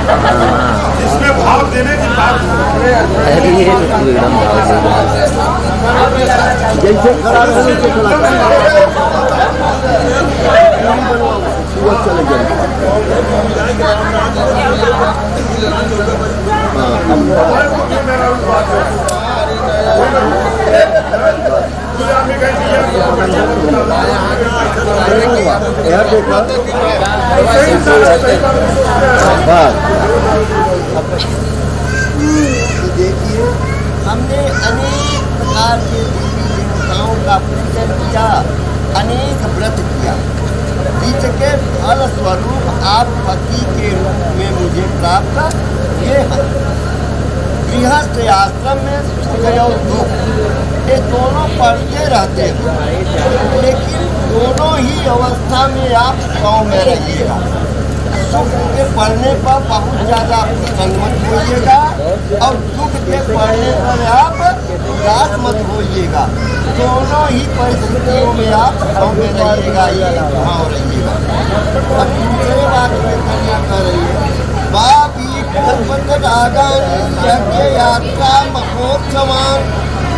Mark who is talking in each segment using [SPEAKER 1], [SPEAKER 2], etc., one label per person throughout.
[SPEAKER 1] इसमें भाव देने की बात
[SPEAKER 2] जैसे खड़ा रहने से चले जाए।
[SPEAKER 3] देखिए, हमने अनेक प्रकार के देवी देवताओं का पूजन किया, अनेक व्रत किया, जिसके फल स्वरूप आप पति के रूप में मुझे प्राप्त किए हैं। गृहस्थ आश्रम में सुख और दुख ये दोनों पड़ते रहते हैं, लेकिन दोनों ही अवस्था में आप सौ में रहिएगा। सुख के पढ़ने पर बहुत ज़्यादा प्रसन्न मत होइएगा और दुख के पढ़ने पर आप उदास मत होइएगा। दोनों ही परिस्थितियों में आप सौ में रहिएगा, ये भाव रहिएगा। अब दूसरे बात में करना कर रही है बापी कल्पत रागानी यज्ञ यात्रा महोत्सवान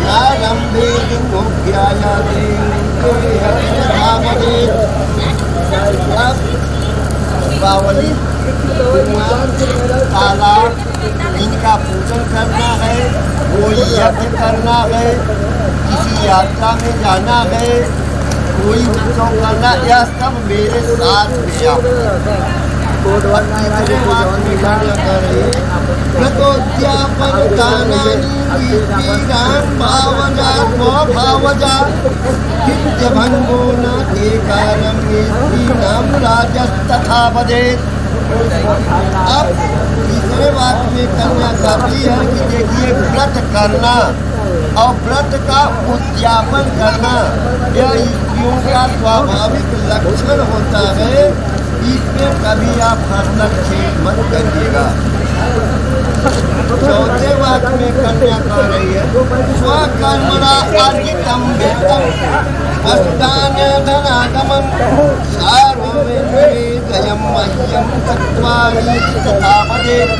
[SPEAKER 3] नारंभे दिनोऽभ्यायाते दीपावली तालाब इनका पूजन करना है, कोई यज्ञ करना है, किसी यात्रा में जाना है, कोई उत्सव करना, यह सब मेरे साथ में आप प्रतोद्यापन दानानि भावजा स्वभावजा नित्यभंगो न एकारं नाम राजस्तथा वदेत्। अब तीसरे बात में कन्या कहती है कि देखिए व्रत करना और व्रत का उद्यापन करना यह स्त्रियों का स्वाभाविक लक्षण होता है, इसमें कभी आप हस्तक्षेप मत करिएगा। चौथे बात में कन्या कह रही है स्वकर्मणा अर्जितम वेदम अष्टान्य धनागमं सार्वमेवेदयं मह्यं चत्वारि तथा वदेत्।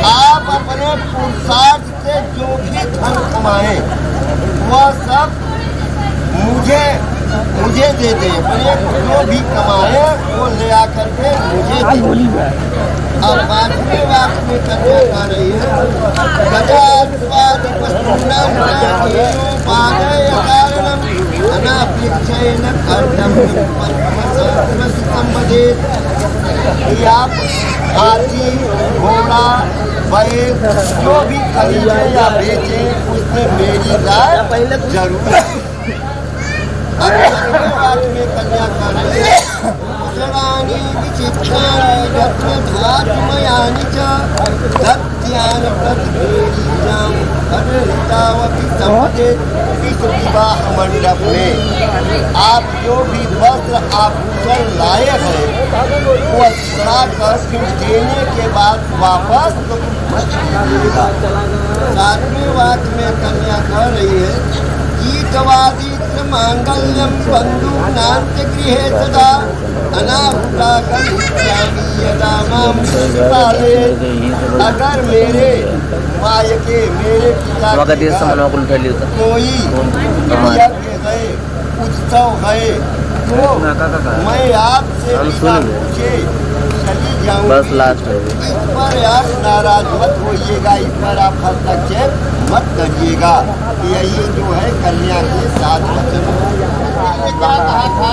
[SPEAKER 3] आप अपने पुरुषार्थ से जो भी धन कमाएं वह सब मुझे दे दे, अपने जो भी कमाए वो ले आकर के मुझे दे। अब पांचवें बात में कन्या कह रही है अनापेक्षेन कर्तव्यं आप हाथी घोड़ा बैल जो भी खरीदे या बेचे उसमें मेरी राय जरूर है। बात में कन्या कर रही है पुस्तकानि विचित्राणि रत्नधातुमयानि च सत्यानि प्रतिवेदितां अनृतावपि सम्पदेत्। इस विवाह मंडप में आप जो भी वस्त्र आभूषण लाए हैं वो चढ़ा कर फिर देने के बाद वापस मत लीजिएगा। सातवीं बात में कन्या कह रही है गीतवादित्र मांगल्यम बंधूनां च गृहे सदा अनाहुता करिष्यामि यदा मां पालेत्। अगर मेरे मायके मेरे पिता कोई यज्ञ है उत्सव है तो मैं आपसे बिना पूछे चली जाऊंगी। बस लास्ट है। इस पर आप नाराज मत होइएगा, इस पर आप हस्तक्षेप मत करिएगा। यही जो है कन्या के साथ वचन क्या कहा था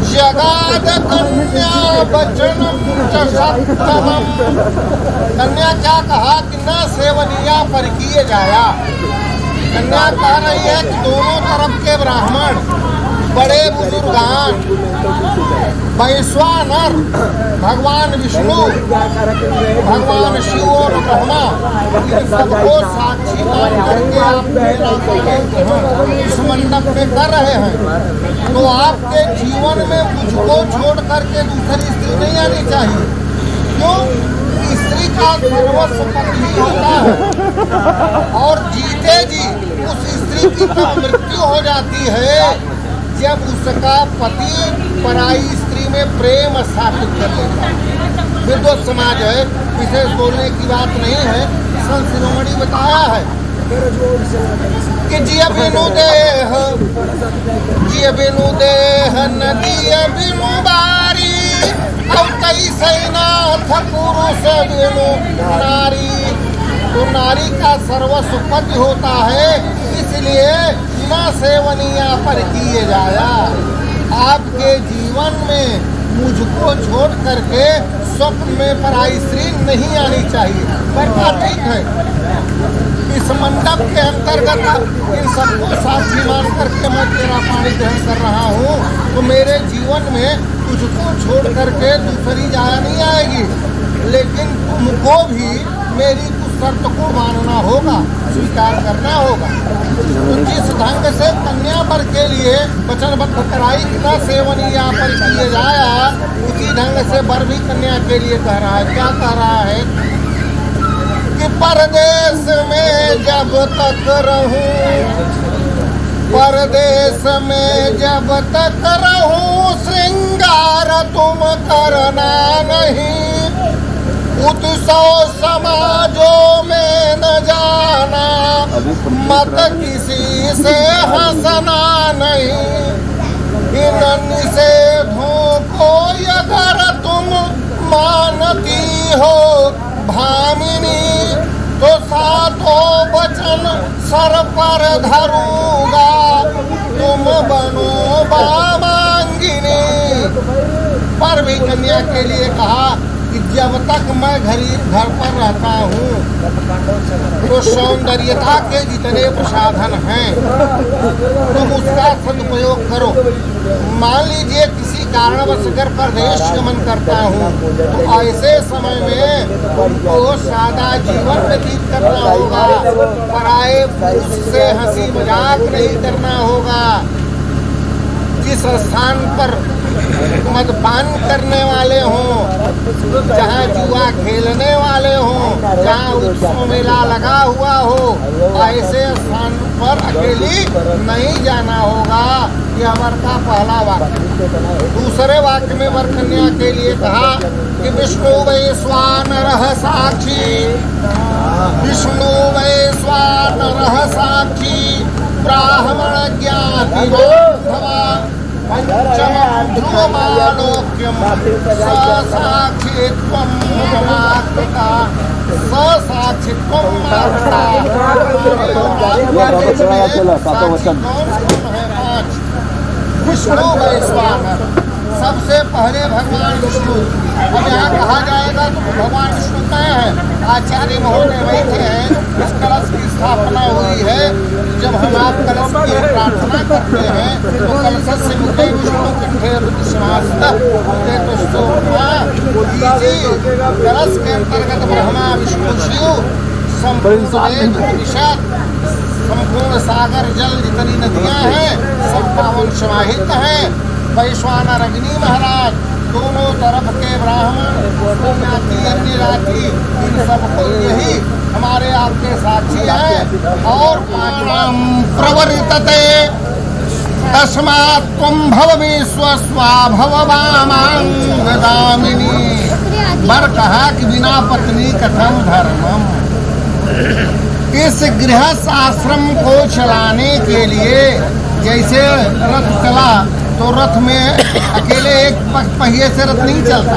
[SPEAKER 3] जगाद कन्या वचनम च सत्तमम। कन्या क्या कहा कि न सेवनिया पर किए जाया। कन्या कह रही है कि दोनों तरफ के ब्राह्मण बड़े बुजुर्गान वैश्वानर, भगवान विष्णु, भगवान शिव और ब्रह्मा, इन सबको साक्षी मान करके आप मेरा पालन इस मंडप में कर रहे हैं, तो आपके जीवन में मुझको छोड़ करके दूसरी स्त्री नहीं आनी चाहिए। क्यों? स्त्री का सर्वस्व पति ही होता है, और जीते जी उस स्त्री की तब मृत्यु हो जाती है जब उसका पति पराई स्त्री में प्रेम स्थापित कर लेता है। विद्वत समाज है, विशेष बोलने की बात नहीं है, संत शिरोमणि बताया है कि जिय बिनु देह नदी बिनु बारी, अब कई सैनाथ पुरुष बिनु नारी। तो नारी का सर्वस्व पति होता है, इसलिए न सेवनिया पर किए जाया। आपके जीवन में मुझको छोड़ करके स्वप्न में पराई स्त्री नहीं आनी चाहिए। पर ठीक है, इस मंडप के अंतर्गत इन सबको साक्षी मान करके मैं तेरा पानी ग्रहण कर रहा हूँ, तो मेरे जीवन में तुझको छोड़ करके दूसरी जाया नहीं आएगी, लेकिन तुमको भी मेरी कुछ शर्त को मानना होगा, स्वीकार करना होगा। तो जिस ढंग से कन्या वर के लिए वचनबद्ध कराई न सेवनिया पर किए जाया, उसी ढंग से वर भी कन्या के लिए कह रहा है। क्या कह रहा है कि परदेश में जब तक रहूं, परदेश में जब तक रहूं, श्रृंगार तुम करना नहीं, उत्सव समाजों में न जाना, मत किसी से हंसना नहीं, इन निषेधों को अगर तुम मानती हो भामिनी, तो सातों वचन सर पर धरूंगा, तुम बनो वामांगिनी। पर भी कन्या के लिए कहा कि जब तक मैं घर पर रहता हूँ, तो सौंदर्यता के जितने प्रसाधन हैं तुम उसका सदुपयोग करो। मान लीजिए किसी कारणवश अगर प्रदेश गमन करता हूँ, तो ऐसे समय में तुमको सादा जीवन व्यतीत करना होगा, पराए पुरुष से हंसी मजाक नहीं करना होगा। जिस स्थान पर मदपान करने वाले हों, जहाँ जुआ खेलने वाले हों, जहाँ उत्सव मेला लगा हुआ हो, ऐसे स्थान पर अकेली नहीं जाना होगा। यह वर का पहला वाक्य। दूसरे वाक्य में वर कन्या के लिए कहा कि विष्णु वैश्वानरः साक्षी, विष्णु वैश्वानरः साक्षी, ब्राह्मण ज्ञाति पंचमं ध्रुवमालोक्यं ससाक्षित्वं मातृका, ससाक्षित्वं मातृका। विष्णु वैश्वानर, सबसे पहले भगवान विष्णु। अब यहाँ कहा जाएगा तो भगवान विष्णु कहे हैं, आचार्य महोदय बैठे हैं, इस कलश की स्थापना हुई है। जब हम आप कलश की प्रार्थना करते हैं तो कलश से मुखे विष्णु कंठे रुद्रसिंहासनः कलश के अंतर्गत ब्रह्मा विष्णु शिव संपूर्ण सागर जल जितनी नदियाँ हैं सब पावन समाहित हैं। वैश्वानर अग्नि महाराज, दोनों तरफ के ब्राह्मण ज्ञाति अन्य जाति, इन सबको यही हमारे आपके साक्षी हैं। और पाणम प्रवर्तते तस्मात् त्वं भव विश्वस्वा भव वामांग दामिनी। वर कहा कि बिना पत्नी कथम धर्मम। इस गृहस्थ आश्रम को चलाने के लिए जैसे रथ चला तो रथ में अकेले एक पहिए से रथ नहीं चलता।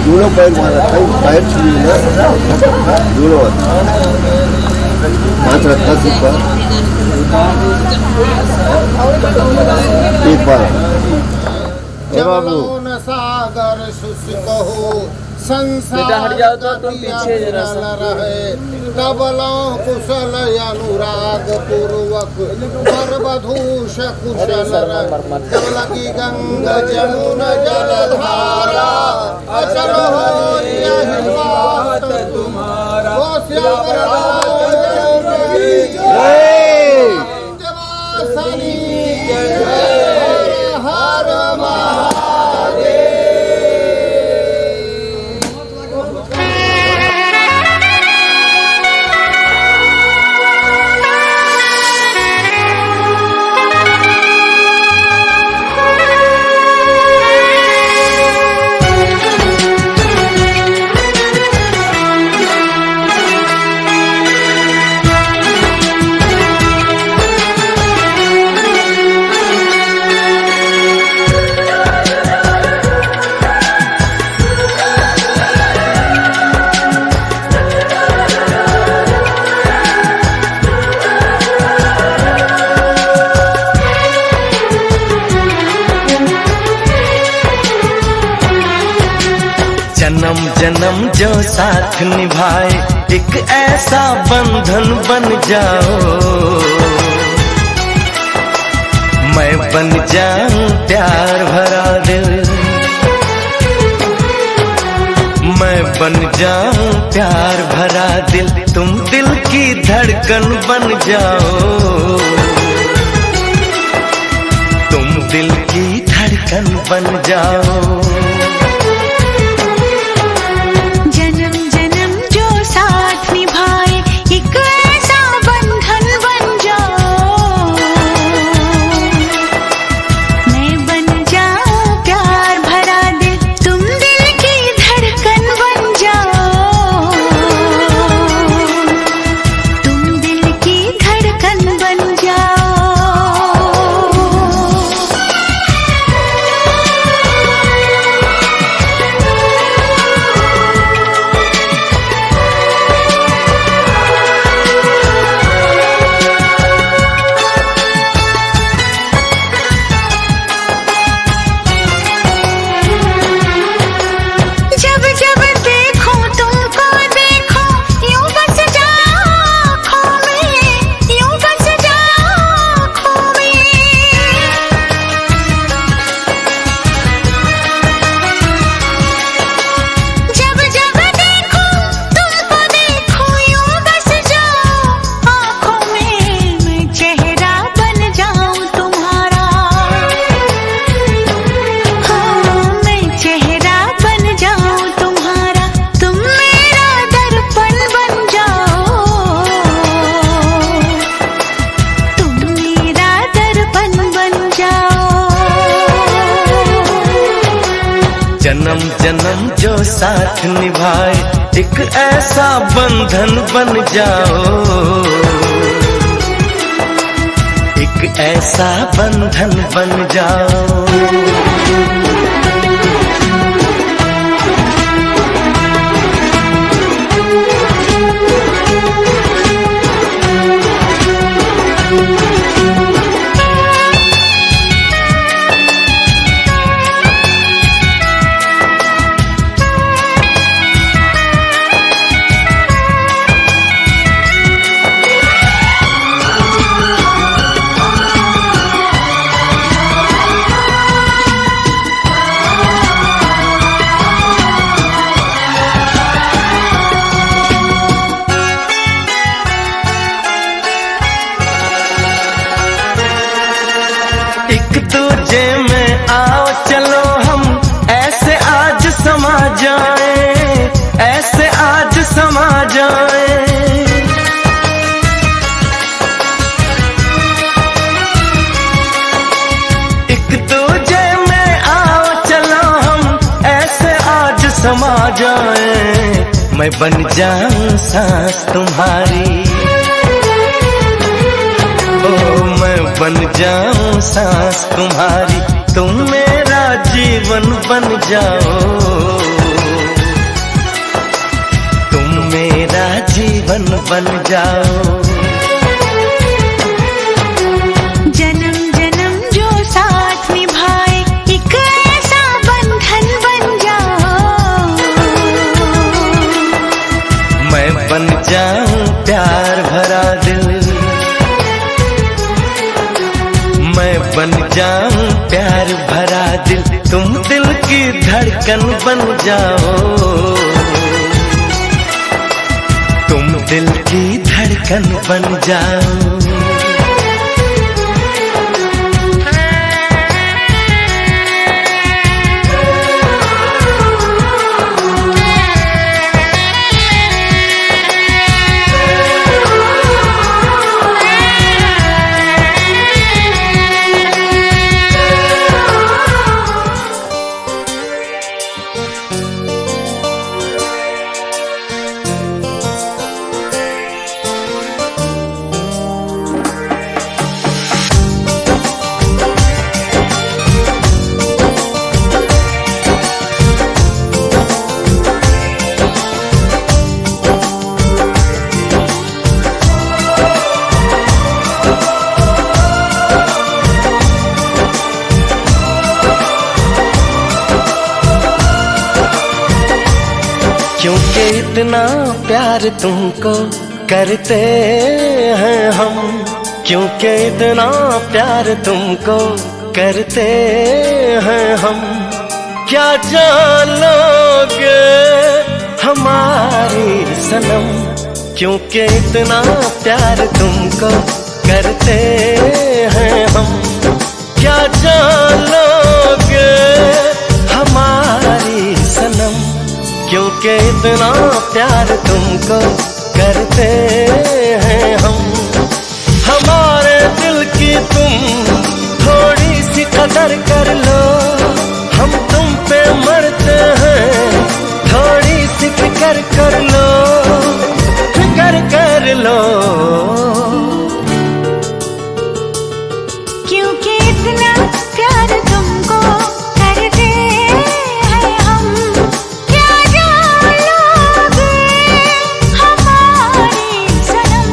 [SPEAKER 2] दूल्हा पैर मारा था, पैर छुई ना दूल्हा हाथ रखा सिर पर एक बार
[SPEAKER 1] जब सागर शुष्क हो संसार
[SPEAKER 4] हट जाओ तो तुम पीछे जरा सा।
[SPEAKER 1] रहे तबला कुशल अनुराग पूर्वक वर वधूष कुशल रहे जब लगी गंगा जमुना जलधारा अचल हो यही बात तुम्हारा वो श्याम जवासनी हर
[SPEAKER 5] जन्म जन्म जो साथ निभाए एक ऐसा बंधन बन जाओ, मैं बन जाऊं प्यार भरा दिल, मैं बन जाऊं प्यार भरा दिल, तुम दिल की धड़कन बन जाओ, तुम दिल की धड़कन बन जाओ। जन्म जन्म जो साथ निभाए एक ऐसा बंधन बन जाओ, एक ऐसा बंधन बन जाओ। जाए, मैं बन जाऊं सांस तुम्हारी। ओ मैं बन जाऊं सांस तुम्हारी, तुम मेरा जीवन बन जाओ, तुम मेरा जीवन बन जाओ।
[SPEAKER 6] जन्म जन्म जो साथ निभाए, एक ऐसा बंधन बन जाओ।
[SPEAKER 5] मैं बन जाऊं प्यार भरा दिल, मैं बन जाऊं प्यार भरा दिल, तुम दिल की धड़कन बन जाओ, तुम दिल की धड़कन बन जाओ। क्योंकि इतना प्यार तुमको करते हैं हम, क्योंकि इतना प्यार तुमको करते हैं हम, क्या जान लोगे हमारी सनम। क्योंकि इतना प्यार तुमको करते हैं हम, क्या जान लोगे हमारी सनम। क्योंकि इतना प्यार तुमको करते हैं हम, हमारे दिल की तुम थोड़ी सी कदर कर लो, हम तुम पे मरते हैं, थोड़ी सी फिक्र कर लो, फिक्र कर लो।
[SPEAKER 6] क्योंकि इतना प्यार तुमको करते हैं हम, क्या जान लोगे हमारी सनम।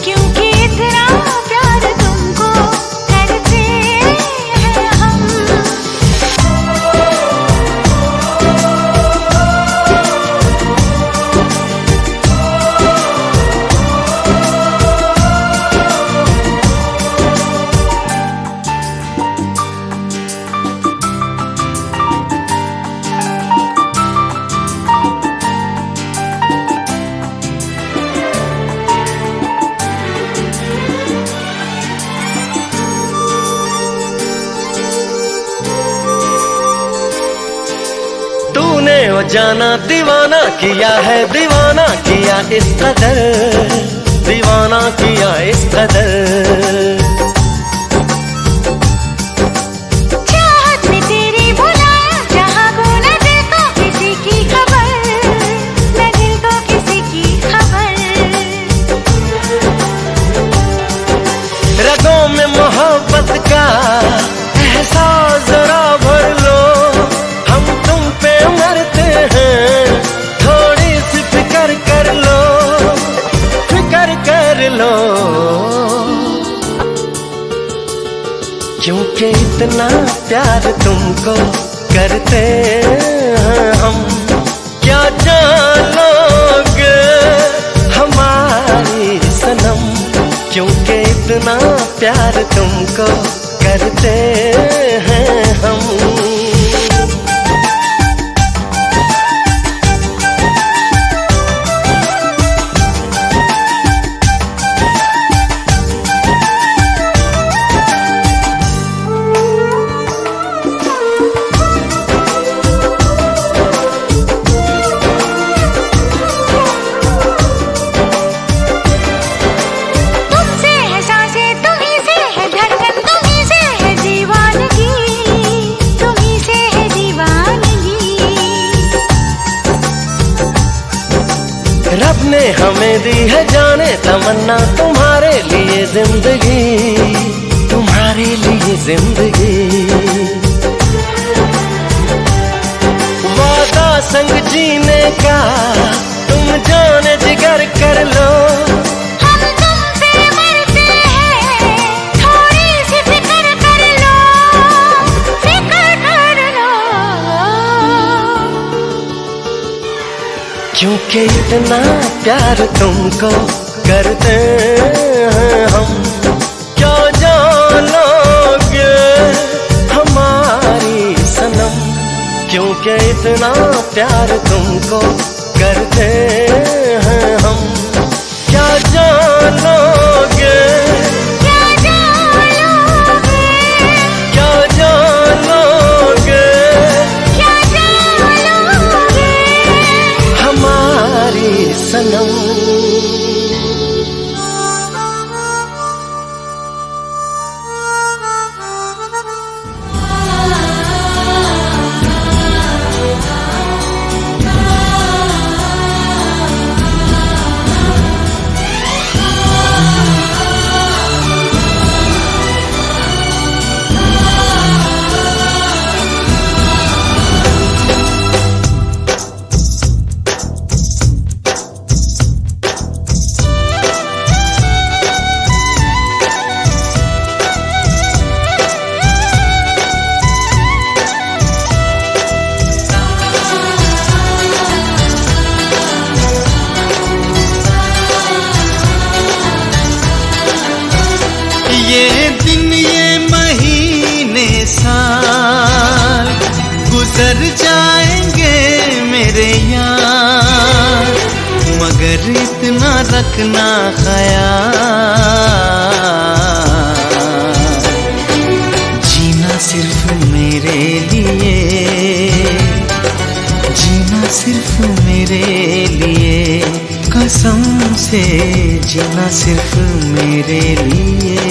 [SPEAKER 6] क्योंकि इतना प्यार तुमको करते हैं हम।
[SPEAKER 5] तूने वो जाना दीवाना किया है, दीवाना किया इस कदर, दीवाना किया इस कदर।
[SPEAKER 6] चाहत में तेरी बुलाया, जहाँ को न दिल को किसी की खबर, न दिल को किसी की खबर।
[SPEAKER 5] रगों में मोहब्बत का एहसास जरा भर लो, हम तुम पे मरते हैं, थोड़ी सी फिक्र कर लो, फिक्र कर लो। क्योंकि इतना प्यार तुमको करते हैं हम, क्या जान लोगे हमारी सनम। क्योंकि इतना प्यार तुमको करते हैं हम।
[SPEAKER 6] तुमसे है सांसें, तुम्हीं से है धड़कन, तुम्हीं से है दीवानगी, तुम
[SPEAKER 5] दी है जाने तमन्ना तुम्हारे लिए जिंदगी, तुम्हारे लिए जिंदगी। वादा संग जीने का तुम जाने जिगर कर लो,
[SPEAKER 6] हम तुम पे मरते हैं, थोड़ी सी फिक्र कर लो, फिक्र कर लो।
[SPEAKER 5] क्योंकि इतना प्यार तुमको करते हैं हम, क्या जानोगे हमारी सनम। क्योंकि इतना प्यार तुमको करते हैं हम, क्या जानोगे,
[SPEAKER 6] क्या जानोगे,
[SPEAKER 5] क्या जानोगे
[SPEAKER 6] क्या जानोगे
[SPEAKER 5] हमारी सनम।
[SPEAKER 7] ये दिन ये महीने साल गुजर जाएंगे मेरे यार, मगर इतना रखना ख्याल, जीना सिर्फ मेरे लिए, जीना सिर्फ मेरे लिए, कसम से जीना सिर्फ मेरे लिए,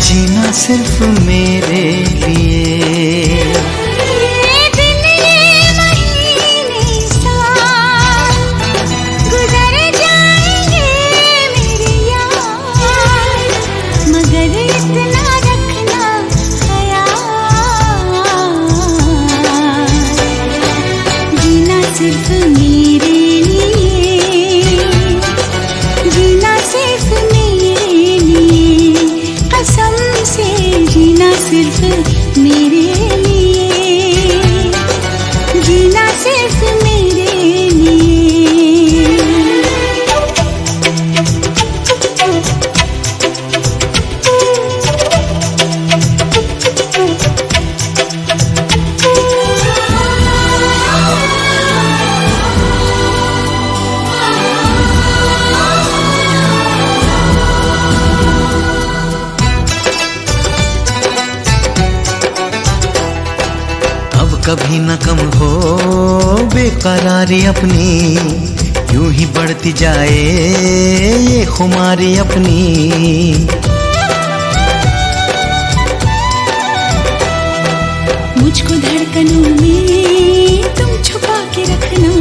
[SPEAKER 7] जीना सिर्फ मेरे लिए।
[SPEAKER 6] ये दिन ये महीने साल गुजर जाएंगे मेरे यार, मगर इतना रखना ख्याल, जीना सिर्फ मेरे लिए, जीना सिर्फ मेरे लिए, कसम से जीना सिर्फ मेरे लिए, जीना सिर्फ मेरे लिए।
[SPEAKER 7] अब कभी न कम हो बेकरारी अपनी, यूं ही बढ़ती जाए ये खुमारी अपनी।
[SPEAKER 6] मुझको धड़कनों में तुम छुपा के रखना,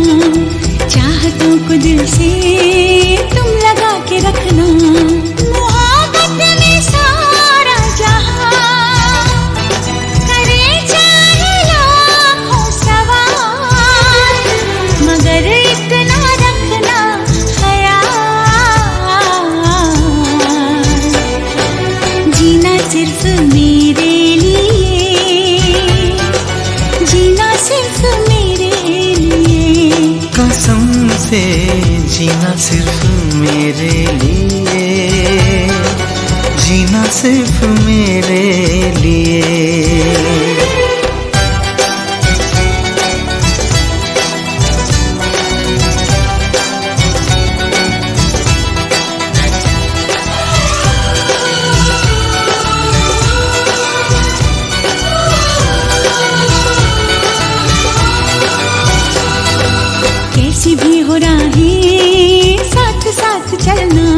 [SPEAKER 6] चाहतों को दिल से तुम लगा के रखना, मोहब्बत में सारा जहां करे चाहे लाखों सवाल, मगर इतना रखना ख्याल, जीना सिर्फ मेरे लिए, जीना सिर्फ मेरे लिए,
[SPEAKER 7] कसम से जीना सिर्फ मेरे लिए, जीना सिर्फ मेरे लिए।
[SPEAKER 6] कैसी भी हो राहें साथ साथ चलना,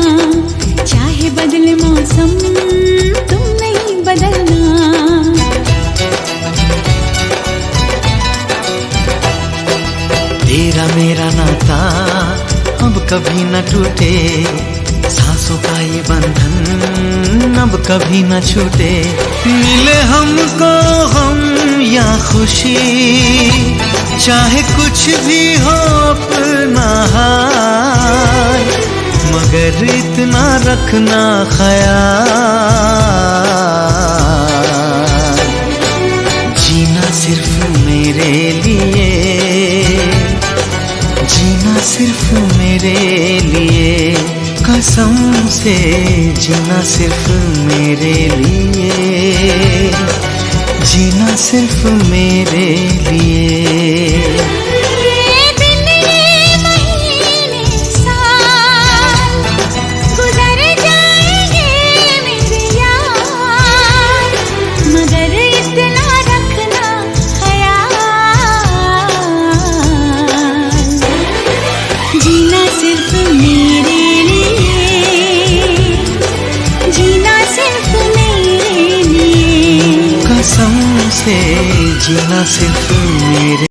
[SPEAKER 6] चाहे बदले मौसम तुम नहीं बदलना,
[SPEAKER 7] कभी न टूटे, सांसों का ये बंधन अब कभी न छूटे। मिले हमको हम या खुशी, चाहे कुछ भी हो अपना हाल, मगर इतना रखना ख्याल, जीना सिर्फ मेरे लिए, जीना सिर्फ मेरे लिए, कसम से जीना सिर्फ मेरे लिए, जीना सिर्फ मेरे लिए।
[SPEAKER 6] ये दिन ये महीने साल गुजर जाएंगे मेरे यार, मगर इतना रखना ख्याल, जीना सिर्फ मेरे लिए, जीना सिर्फ मेरे लिए,
[SPEAKER 7] कसम से जीना सिर्फ मेरे